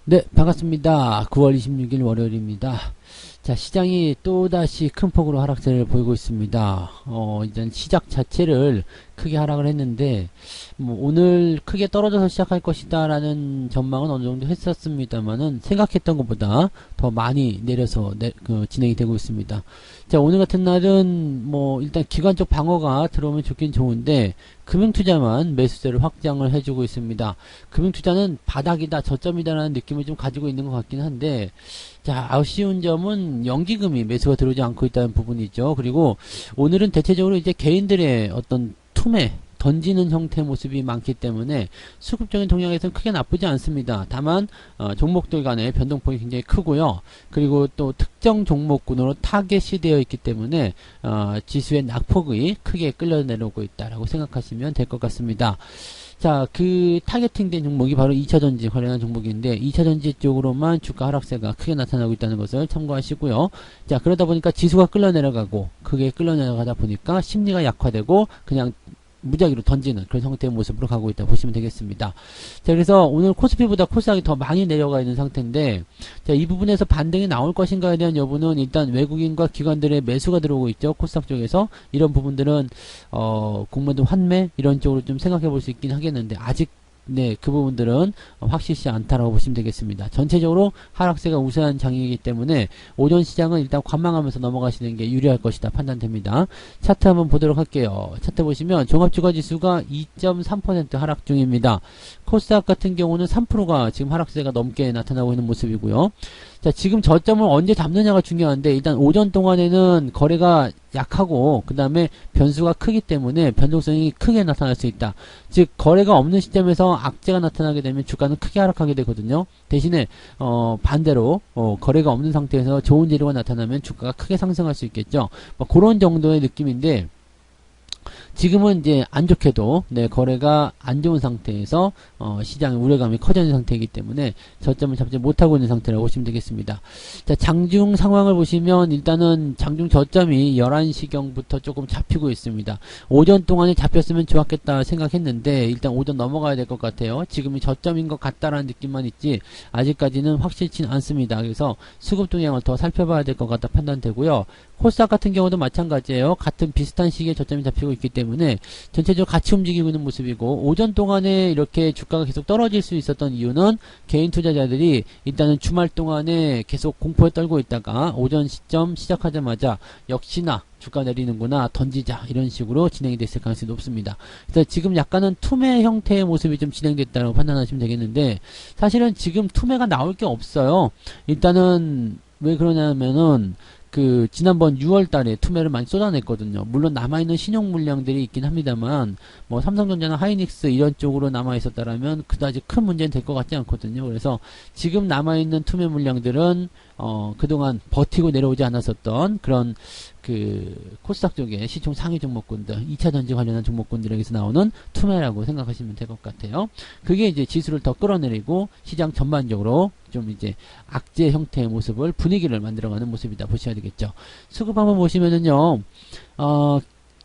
네, 반갑습니다. 9월 26일 월요일입니다. 자, 시장이 또다시 큰 폭으로 하락세를 보이고 있습니다. 일단 시작 자체를 크게 하락을 했는데, 오늘 크게 떨어져서 시작할 것이다 라는 전망은 어느 정도 했었습니다만은, 생각했던 것보다 더 많이 내려서 진행이 되고 있습니다. 자, 오늘 같은 날은 일단 기관적 방어가 들어오면 좋긴 좋은데, 금융투자만 매수세를 확장을 해주고 있습니다. 금융투자는 바닥이다, 저점이다라는 느낌을 좀 가지고 있는 것 같긴 한데, 자, 아쉬운 점은 연기금이 매수가 들어오지 않고 있다는 부분이죠. 그리고 오늘은 대체적으로 이제 개인들의 어떤 투매, 던지는 형태의 모습이 많기 때문에 수급적인 동향에서는 크게 나쁘지 않습니다. 다만 종목들 간의 변동폭이 굉장히 크고요. 그리고 또 특정 종목군으로 타겟이 되어 있기 때문에 지수의 낙폭이 크게 끌려 내려오고 있다라고 생각하시면 될 것 같습니다. 자, 그 타겟팅된 종목이 바로 2차전지 관련한 종목인데 2차전지 쪽으로만 주가 하락세가 크게 나타나고 있다는 것을 참고하시고요. 자, 그러다 보니까 지수가 끌려 내려가고 그게 끌려 내려가다 보니까 심리가 약화되고 그냥 무작위로 던지는 그런 형태의 모습으로 가고 있다 보시면 되겠습니다. 자, 그래서 오늘 코스피보다 코스닥이 더 많이 내려가 있는 상태인데, 자, 이 부분에서 반등이 나올 것인가에 대한 여부는 일단 외국인과 기관들의 매수가 들어오고 있죠. 코스닥 쪽에서 이런 부분들은 공매도 환매 이런 쪽으로 좀 생각해 볼 수 있긴 하겠는데 아직 그 부분들은 확실치 않다라고 보시면 되겠습니다. 전체적으로 하락세가 우세한 장이기 때문에 오전 시장은 일단 관망하면서 넘어가시는 게 유리할 것이다 판단됩니다. 차트 한번 보도록 할게요. 차트 보시면 종합주가지수가 2.3% 하락 중입니다. 코스닥 같은 경우는 3%가 지금 하락세가 넘게 나타나고 있는 모습이고요. 자, 지금 저점을 언제 잡느냐가 중요한데 일단 오전 동안에는 거래가 약하고 그 다음에 변수가 크기 때문에 변동성이 크게 나타날 수 있다. 즉 거래가 없는 시점에서 악재가 나타나게 되면 주가는 크게 하락하게 되거든요. 대신에 반대로 거래가 없는 상태에서 좋은 재료가 나타나면 주가가 크게 상승할 수 있겠죠. 그런 정도의 느낌인데 지금은 이제 안 좋게도 거래가 안 좋은 상태에서 시장의 우려감이 커져 있는 상태이기 때문에 저점을 잡지 못하고 있는 상태라고 보시면 되겠습니다. 자, 장중 상황을 보시면 일단은 장중 저점이 11시경부터 조금 잡히고 있습니다. 오전 동안에 잡혔으면 좋았겠다 생각했는데 일단 오전 넘어가야 될 것 같아요. 지금이 저점인 것 같다라는 느낌만 있지 아직까지는 확실치는 않습니다. 그래서 수급 동향을 더 살펴봐야 될 것 같다 판단되고요. 코스닥 같은 경우도 마찬가지예요. 같은 비슷한 시기에 저점이 잡히고 있기 때문에 전체적으로 같이 움직이고 있는 모습이고 오전 동안에 이렇게 주가가 계속 떨어질 수 있었던 이유는 개인 투자자들이 일단은 주말 동안에 계속 공포에 떨고 있다가 오전 시점 시작하자마자 역시나 주가 내리는구나 던지자 이런 식으로 진행이 됐을 가능성이 높습니다. 그래서 지금 약간은 투매 형태의 모습이 좀 진행됐다고 판단하시면 되겠는데 사실은 지금 투매가 나올 게 없어요. 일단은 왜 그러냐면은 지난번 6월 달에 투매를 많이 쏟아냈거든요. 물론 남아있는 신용 물량들이 있긴 합니다만, 삼성전자나 하이닉스 이런 쪽으로 남아있었다라면 그다지 큰 문제는 될 것 같지 않거든요. 그래서 지금 남아있는 투매 물량들은, 그동안 버티고 내려오지 않았었던 그런 코스닥 쪽의 시총 상위 종목군들, 2차전지 관련한 종목군들에게서 나오는 투매라고 생각하시면 될 것 같아요. 그게 이제 지수를 더 끌어내리고 시장 전반적으로 좀 이제 악재 형태의 모습을 분위기를 만들어가는 모습이다 보셔야 되겠죠. 수급 한번 보시면은요,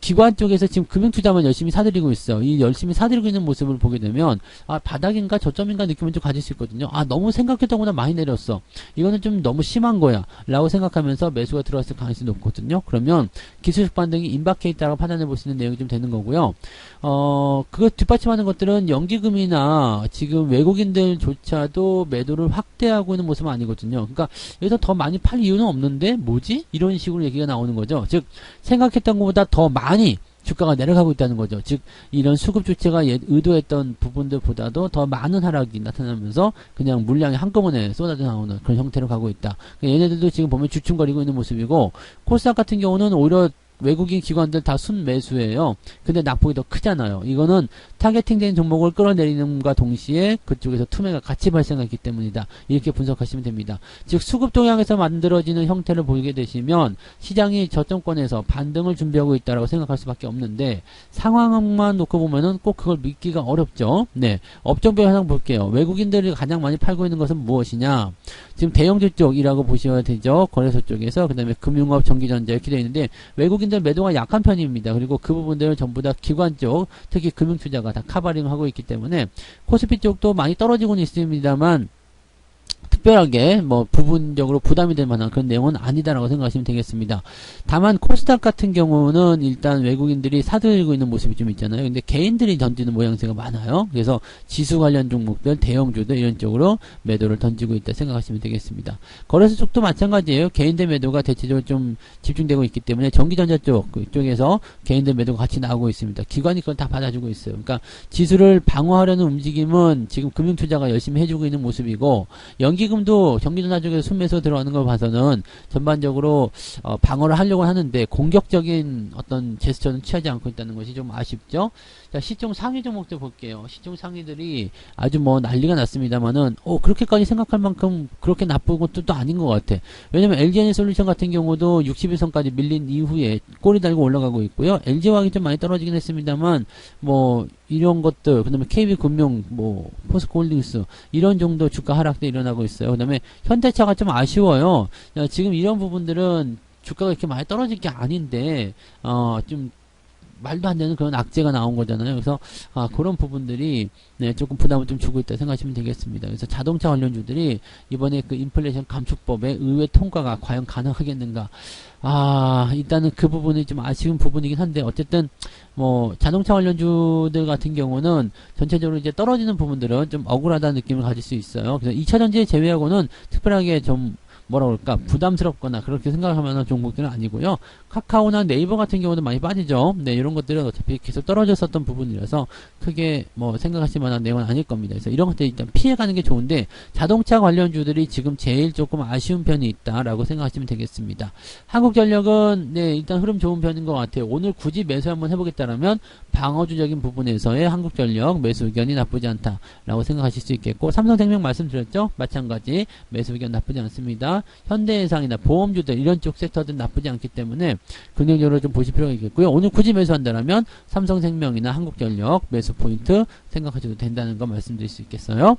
기관 쪽에서 지금 금융투자만 열심히 사들이고 있어. 이 열심히 사들이고 있는 모습을 보게 되면 바닥인가 저점인가 느낌을 좀 가질 수 있거든요. 너무 생각했던 것보다 많이 내렸어. 이거는 좀 너무 심한 거야 라고 생각하면서 매수가 들어왔을 가능성이 높거든요. 그러면 기술적 반등이 임박해 있다고 판단해 볼 수 있는 내용이 좀 되는 거고요. 그거 뒷받침하는 것들은 연기금이나 지금 외국인들조차도 매도를 확대하고 있는 모습은 아니거든요. 그러니까 여기서 더 많이 팔 이유는 없는데 뭐지? 이런 식으로 얘기가 나오는 거죠. 즉 생각했던 것보다 더 많이 주가가 내려가고 있다는 거죠. 즉 이런 수급 조치가 의도했던 부분들보다도 더 많은 하락이 나타나면서 그냥 물량이 한꺼번에 쏟아져 나오는 그런 형태로 가고 있다. 얘네들도 지금 보면 주춤거리고 있는 모습이고 코스닥 같은 경우는 오히려 외국인 기관들 다 순매수예요. 근데 낙폭이 더 크잖아요. 이거는 타겟팅된 종목을 끌어내리는과 동시에 그쪽에서 투매가 같이 발생했기 때문이다. 이렇게 분석하시면 됩니다. 즉 수급 동향에서 만들어지는 형태를 보게 되시면 시장이 저점권에서 반등을 준비하고 있다라고 생각할 수밖에 없는데 상황만 놓고 보면은 꼭 그걸 믿기가 어렵죠. 업종별 현상 볼게요. 외국인들이 가장 많이 팔고 있는 것은 무엇이냐? 지금 대형주 쪽이라고 보셔야 되죠. 거래소 쪽에서. 그 다음에 금융업, 전기전자 이렇게 되어 있는데 외국인들 매도가 약한 편입니다. 그리고 그 부분들을 전부 다 기관 쪽, 특히 금융투자가 다 커버링하고 있기 때문에 코스피 쪽도 많이 떨어지고는 있습니다만 특별하게 뭐 부분적으로 부담이 될 만한 그런 내용은 아니다라고 생각하시면 되겠습니다. 다만 코스닥 같은 경우는 일단 외국인들이 사들고 있는 모습이 좀 있잖아요. 근데 개인들이 던지는 모양새가 많아요. 그래서 지수 관련 종목들, 대형주들 이런 쪽으로 매도를 던지고 있다 생각하시면 되겠습니다. 거래소 쪽도 마찬가지예요. 개인들 매도가 대체적으로 좀 집중되고 있기 때문에 전기전자 쪽 그쪽에서 개인들 매도가 같이 나오고 있습니다. 기관이 그걸 다 받아주고 있어요. 그러니까 지수를 방어하려는 움직임은 지금 금융투자가 열심히 해주고 있는 모습이고, 연기금도 전기전자 쪽에서 순매수 들어가는 걸 봐서는 전반적으로 방어를 하려고 하는데 공격적인 어떤 제스처는 취하지 않고 있다는 것이 좀 아쉽죠. 자, 시총 상위 종목들 볼게요. 시총 상위들이 아주 뭐 난리가 났습니다만은 그렇게까지 생각할 만큼 그렇게 나쁜 것도 또 아닌 것 같아. 왜냐면 LG에너지솔루션 같은 경우도 60일선까지 밀린 이후에 꼬리 달고 올라가고 있고요. LG화학이 좀 많이 떨어지긴 했습니다만 뭐 이런 것들, 그 다음에 KB금융, 뭐 포스코홀딩스 이런 정도 주가 하락도 일어나고 있어요. 그 다음에 현대차가 좀 아쉬워요. 지금 이런 부분들은 주가가 이렇게 많이 떨어질 게 아닌데 좀 말도 안 되는 그런 악재가 나온 거잖아요. 그래서 그런 부분들이 조금 부담을 좀 주고 있다 생각하시면 되겠습니다. 그래서 자동차 관련주들이 이번에 그 인플레이션 감축법의 의회 통과가 과연 가능하겠는가? 일단은 그 부분이 좀 아쉬운 부분이긴 한데, 어쨌든 뭐 자동차 관련주들 같은 경우는 전체적으로 이제 떨어지는 부분들은 좀 억울하다는 느낌을 가질 수 있어요. 그래서 2차전지에 제외하고는 특별하게 좀 뭐라 그럴까 부담스럽거나 그렇게 생각하면 종목들은 아니고요. 카카오나 네이버 같은 경우는 많이 빠지죠. 네, 이런 것들은 어차피 계속 떨어졌었던 부분이라서 크게 뭐 생각하실 만한 내용은 아닐 겁니다. 그래서 이런 것들 일단 피해가는 게 좋은데, 자동차 관련주들이 지금 제일 조금 아쉬운 편이 있다라고 생각하시면 되겠습니다. 한국전력은 일단 흐름 좋은 편인 것 같아요. 오늘 굳이 매수 한번 해보겠다라면 방어주적인 부분에서의 한국전력 매수 의견이 나쁘지 않다라고 생각하실 수 있겠고, 삼성생명 말씀드렸죠. 마찬가지 매수 의견 나쁘지 않습니다. 현대해상이나 보험주들 이런 쪽 섹터들 나쁘지 않기 때문에 긍정적으로 좀 보실 필요가 있겠고요. 오늘 굳이 매수한다면 삼성생명이나 한국전력 매수 포인트 생각하셔도 된다는 거 말씀드릴 수 있겠어요.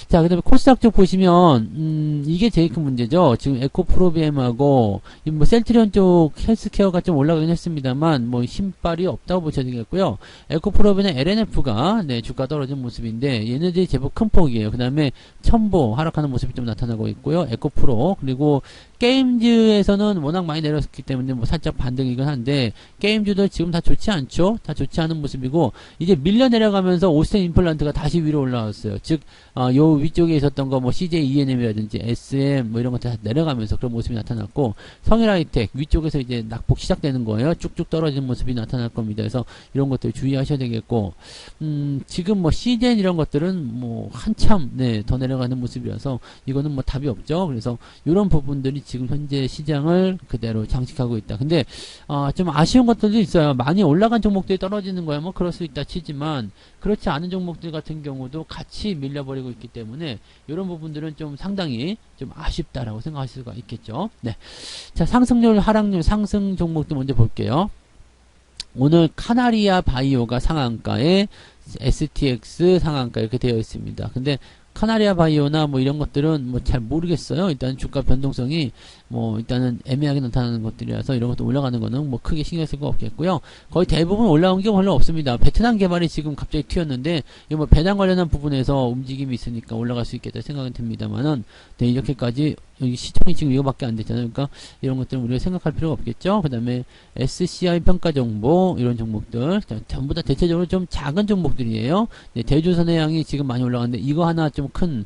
자, 그 다음에 코스닥 쪽 보시면 이게 제일 큰 문제죠. 지금 에코프로비엠하고 뭐 셀트리온 쪽 헬스케어가 좀 올라가긴 했습니다만 뭐 힘빨이 없다고 보셔야 되겠고요. 에코프로비엠의 LNF가 주가 떨어진 모습인데 얘네들이 제법 큰 폭이에요. 그 다음에 첨보 하락하는 모습이 좀 나타나고 있고요. 에코프로, 그리고 게임즈에서는 워낙 많이 내렸기 때문에 뭐 살짝 반등이긴 한데, 게임즈도 지금 다 좋지 않죠? 다 좋지 않은 모습이고, 이제 밀려 내려가면서 오스텐 임플란트가 다시 위로 올라왔어요. 즉, 요 위쪽에 있었던 거 뭐 CJ ENM이라든지 SM 뭐 이런 것들 다 내려가면서 그런 모습이 나타났고, 성일하이텍 위쪽에서 이제 낙폭 시작되는 거예요. 쭉쭉 떨어지는 모습이 나타날 겁니다. 그래서 이런 것들 주의하셔야 되겠고, 지금 뭐 CJ 이런 것들은 뭐 한참 더 내려가는 모습이라서 이거는 뭐 답이 없죠. 그래서 이런 부분들이 지금 현재 시장을 그대로 장식하고 있다. 근데 좀 아쉬운 것들도 있어요. 많이 올라간 종목들이 떨어지는 거야 뭐 그럴 수 있다 치지만, 그렇지 않은 종목들 같은 경우도 같이 밀려버리고 있기 때문에 이런 부분들은 좀 상당히 좀 아쉽다라고 생각하실 수가 있겠죠. 네. 자, 상승률, 하락률, 상승 종목도 먼저 볼게요. 오늘 카나리아 바이오가 상한가에 STX 상한가 이렇게 되어 있습니다. 근데 카나리아 바이오나 뭐 이런 것들은 뭐 잘 모르겠어요. 일단 주가 변동성이 뭐 일단은 애매하게 나타나는 것들이라서 이런 것도 올라가는 거는 뭐 크게 신경 쓸 거 없겠고요. 거의 대부분 올라온 게 별로 없습니다. 베트남 개발이 지금 갑자기 튀었는데 이거 뭐 배당 관련한 부분에서 움직임이 있으니까 올라갈 수 있겠다 생각은 듭니다만은 이렇게까지 여기 시총이 지금 이거밖에 안 됐잖아요. 그러니까 이런 것들은 우리가 생각할 필요가 없겠죠. 그 다음에 SCI 평가 정보 이런 종목들 전부 다 대체적으로 좀 작은 종목들이에요. 대조선해양이 지금 많이 올라가는데 이거 하나 좀 큰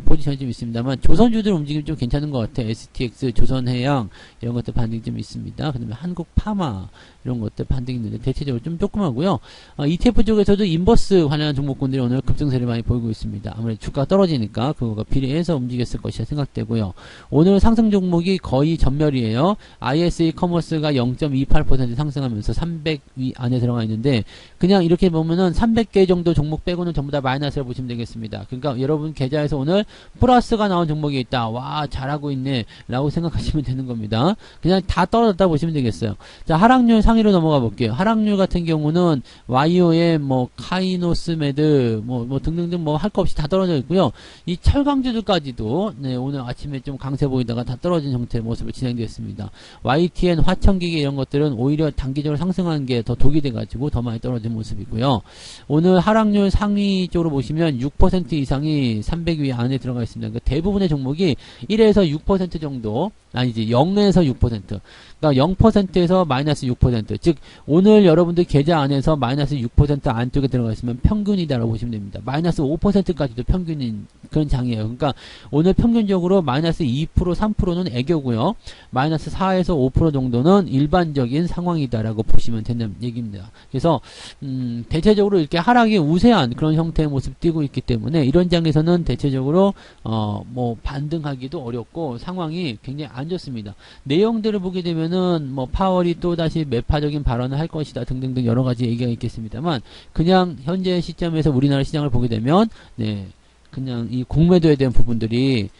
포지션이 좀 있습니다만, 조선주들 움직임 좀 괜찮은 것 같아요. STX, 조선해양 이런 것들 반등이 좀 있습니다. 그 다음에 한국파마 이런 것들 반등이 있는데 대체적으로 좀 조그마고요. ETF 쪽에서도 인버스 관련한 종목군들이 오늘 급등세를 많이 보이고 있습니다. 아무래도 주가가 떨어지니까 그거가 비례해서 움직였을 것이라 생각되고요. 오늘 상승 종목이 거의 전멸이에요. ISE 커머스가 0.28% 상승하면서 300위 안에 들어가 있는데, 그냥 이렇게 보면은 300개 정도 종목 빼고는 전부 다 마이너스라고 보시면 되겠습니다. 그러니까 여러분 계좌에서 오늘 플러스가 나온 종목이 있다. 와, 잘하고 있네 라고 생각하시면 되는 겁니다. 그냥 다 떨어졌다 보시면 되겠어요. 자, 하락률 상위로 넘어가 볼게요. 하락률 같은 경우는 와이오의 뭐 카이노스메드 뭐 등등등 뭐 할 거 없이 다 떨어져 있고요. 이 철강주들까지도 오늘 아침에 좀 강세 보이다가 다 떨어진 형태의 모습을 진행되었습니다. YTN, 화천기계 이런 것들은 오히려 단기적으로 상승한 게 더 독이 돼가지고 더 많이 떨어진 모습이고요. 오늘 하락률 상위 쪽으로 보시면 6% 이상이 300위 안에 안에 들어가 있습니다. 그러니까 대부분의 종목이 1에서 6% 정도, 아니지 0에서 6%, 그러니까 0%에서 마이너스 6%, 즉 오늘 여러분들 계좌 안에서 마이너스 6% 안쪽에 들어가 있으면 평균이다라고 보시면 됩니다. 마이너스 5%까지도 평균인 그런 장이에요. 그러니까 오늘 평균적으로 마이너스 2%, 3%는 애교고요. 마이너스 4에서 5% 정도는 일반적인 상황이다라고 보시면 된다는 얘기입니다. 그래서 대체적으로 이렇게 하락이 우세한 그런 형태의 모습 띄고 있기 때문에 이런 장에서는 대체적으로 뭐 반등하기도 어렵고 상황이 굉장히 안 좋습니다. 내용들을 보게 되면은 뭐 파월이 또다시 매파적인 발언을 할 것이다 등등등 여러 가지 얘기가 있겠습니다만 그냥 현재 시점에서 우리나라 시장을 보게 되면 네. 그냥 이 공매도에 대한 부분들이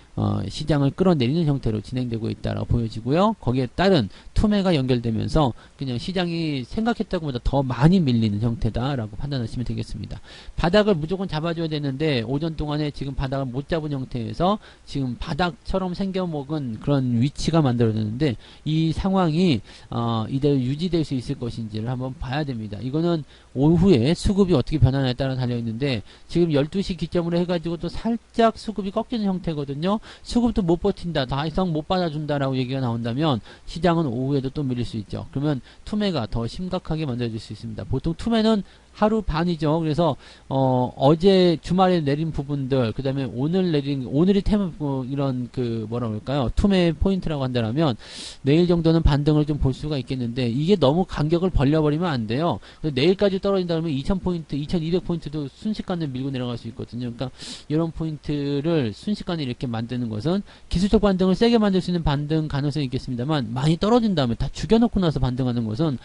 시장을 끌어내리는 형태로 진행되고 있다라고 보여지고요. 거기에 따른 투매가 연결되면서 그냥 시장이 생각했던 것보다 더 많이 밀리는 형태다라고 판단하시면 되겠습니다. 바닥을 무조건 잡아줘야 되는데 오전 동안에 지금 바닥을 못 잡은 형태에서 지금 바닥처럼 생겨먹은 그런 위치가 만들어졌는데 이 상황이 이대로 유지될 수 있을 것인지를 한번 봐야 됩니다. 이거는 오후에 수급이 어떻게 변하냐에 따라 달려있는데 지금 12시 기점으로 해가지고 또 살짝 수급이 꺾이는 형태거든요. 수급도 못 버틴다, 더 이상 못 받아준다라고 얘기가 나온다면 시장은 오후에도 또 밀릴 수 있죠. 그러면 투매가 더 심각하게 만들어질 수 있습니다. 보통 투매는 하루 반이죠. 그래서 어제 주말에 내린 부분들, 그 다음에 오늘 내린, 오늘이 이런 뭐라 그럴까요, 투매 포인트라고 한다면 내일 정도는 반등을 좀 볼 수가 있겠는데 이게 너무 간격을 벌려버리면 안 돼요. 내일까지 떨어진다 그러면 2000포인트 2200포인트도 순식간에 밀고 내려갈 수 있거든요. 그러니까 이런 포인트를 순식간에 이렇게 만드는 것은 기술적 반등을 세게 만들 수 있는 반등 가능성이 있겠습니다만 많이 떨어진 다음에 다 죽여놓고 나서 반등하는 것은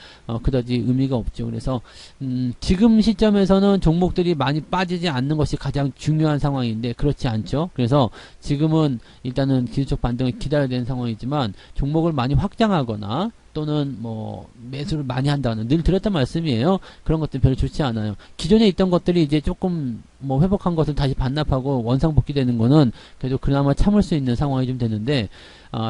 그다지 의미가 없죠. 그래서 지금 시점에서는 종목들이 많이 빠지지 않는 것이 가장 중요한 상황인데 그렇지 않죠. 그래서 지금은 일단은 기술적 반등을 기다려야 되는 상황이지만 종목을 많이 확장하거나 또는 뭐 매수를 많이 한다는 늘 드렸던 말씀이에요. 그런 것들 별로 좋지 않아요. 기존에 있던 것들이 이제 조금 뭐 회복한 것을 다시 반납하고 원상복귀되는 거는 그래도 그나마 참을 수 있는 상황이 좀 되는데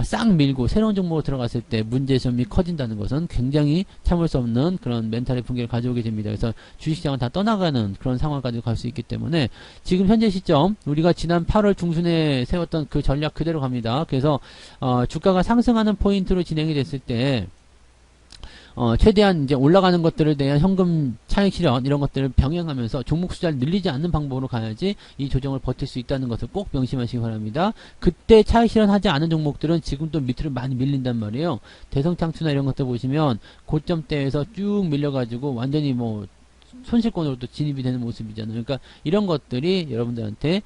싹 밀고 새로운 종목으로 들어갔을 때 문제점이 커진다는 것은 굉장히 참을 수 없는 그런 멘탈의 붕괴를 가져오게 됩니다. 그래서 주식시장은 다 떠나가는 그런 상황까지 갈 수 있기 때문에 지금 현재 시점 우리가 지난 8월 중순에 세웠던 그 전략 그대로 갑니다. 그래서 주가가 상승하는 포인트로 진행이 됐을 때 최대한 이제 올라가는 것들에 대한 현금 차익 실현 이런 것들을 병행하면서 종목 숫자를 늘리지 않는 방법으로 가야지 이 조정을 버틸 수 있다는 것을 꼭 명심하시기 바랍니다. 그때 차익 실현하지 않은 종목들은 지금 또 밑으로 많이 밀린단 말이에요. 대성창투나 이런 것들 보시면 고점대에서 쭉 밀려가지고 완전히 뭐 손실권으로 또 진입이 되는 모습이잖아요. 그러니까 이런 것들이 여러분들한테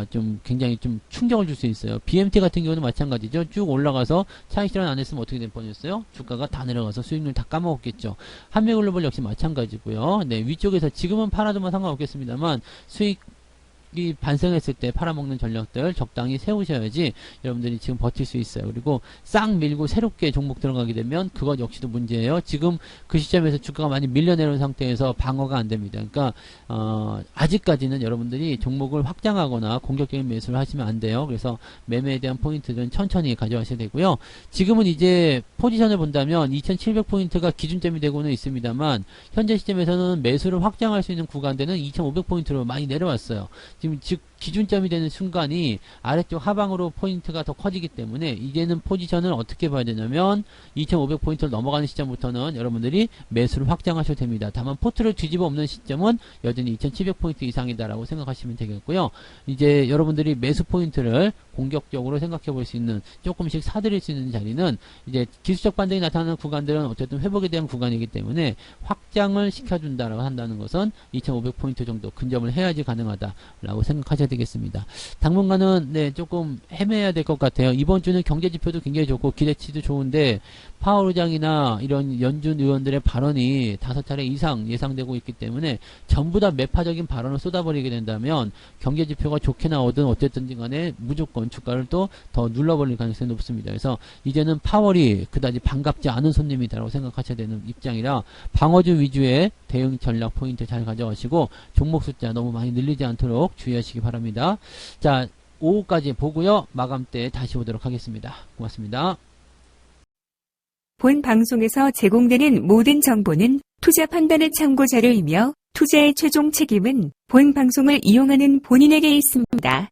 좀 굉장히 좀 충격을 줄 수 있어요. BMT 같은 경우는 마찬가지죠. 쭉 올라가서 차익 실현 안 했으면 어떻게 될 뻔했어요? 주가가 다 내려가서 수익률 다 까먹었겠죠. 한미글로벌 역시 마찬가지고요. 네, 위쪽에서 지금은 팔아도만 상관없겠습니다만 수익 이 반성했을 때 팔아먹는 전략들 적당히 세우셔야지 여러분들이 지금 버틸 수 있어요. 그리고 싹 밀고 새롭게 종목 들어가게 되면 그것 역시도 문제예요. 지금 그 시점에서 주가가 많이 밀려내는 상태에서 방어가 안 됩니다. 그러니까 아직까지는 여러분들이 종목을 확장하거나 공격적인 매수를 하시면 안 돼요. 그래서 매매에 대한 포인트는 천천히 가져가셔야 되고요. 지금은 이제 포지션을 본다면 2700포인트가 기준점이 되고는 있습니다만 현재 시점에서는 매수를 확장할 수 있는 구간대는 2500포인트로 많이 내려왔어요. 지금 즉 기준점이 되는 순간이 아래쪽 하방으로 포인트가 더 커지기 때문에 이제는 포지션을 어떻게 봐야 되냐면 2500포인트를 넘어가는 시점부터는 여러분들이 매수를 확장하셔도 됩니다. 다만 포트를 뒤집어 엎는 시점은 여전히 2700포인트 이상이다라고 생각하시면 되겠고요. 이제 여러분들이 매수 포인트를 공격적으로 생각해 볼 수 있는 조금씩 사들일 수 있는 자리는 이제 기술적 반등이 나타나는 구간들은 어쨌든 회복에 대한 구간이기 때문에 확장을 시켜준다라고 한다는 것은 2500포인트 정도 근접을 해야지 가능하다라고 생각하셔야 되겠습니다. 당분간은 네 조금 헤매야 될 것 같아요. 이번 주는 경제지표도 굉장히 좋고 기대치도 좋은데 파월 의장이나 이런 연준 의원들의 발언이 5차례 이상 예상되고 있기 때문에 전부 다 매파적인 발언을 쏟아버리게 된다면 경제지표가 좋게 나오든 어쨌든지 간에 무조건 주가를 또 더 눌러버릴 가능성이 높습니다. 그래서 이제는 파월이 그다지 반갑지 않은 손님이다라고 생각하셔야 되는 입장이라 방어주 위주의 대응 전략 포인트 잘 가져가시고 종목 숫자 너무 많이 늘리지 않도록 주의하시기 바랍니다. 자, 오후까지 보고요. 마감 때 다시 오도록 하겠습니다. 고맙습니다. 본 방송에서 제공되는 모든 정보는 투자 판단의 참고 자료이며 투자의 최종 책임은 본 방송을 이용하는 본인에게 있습니다.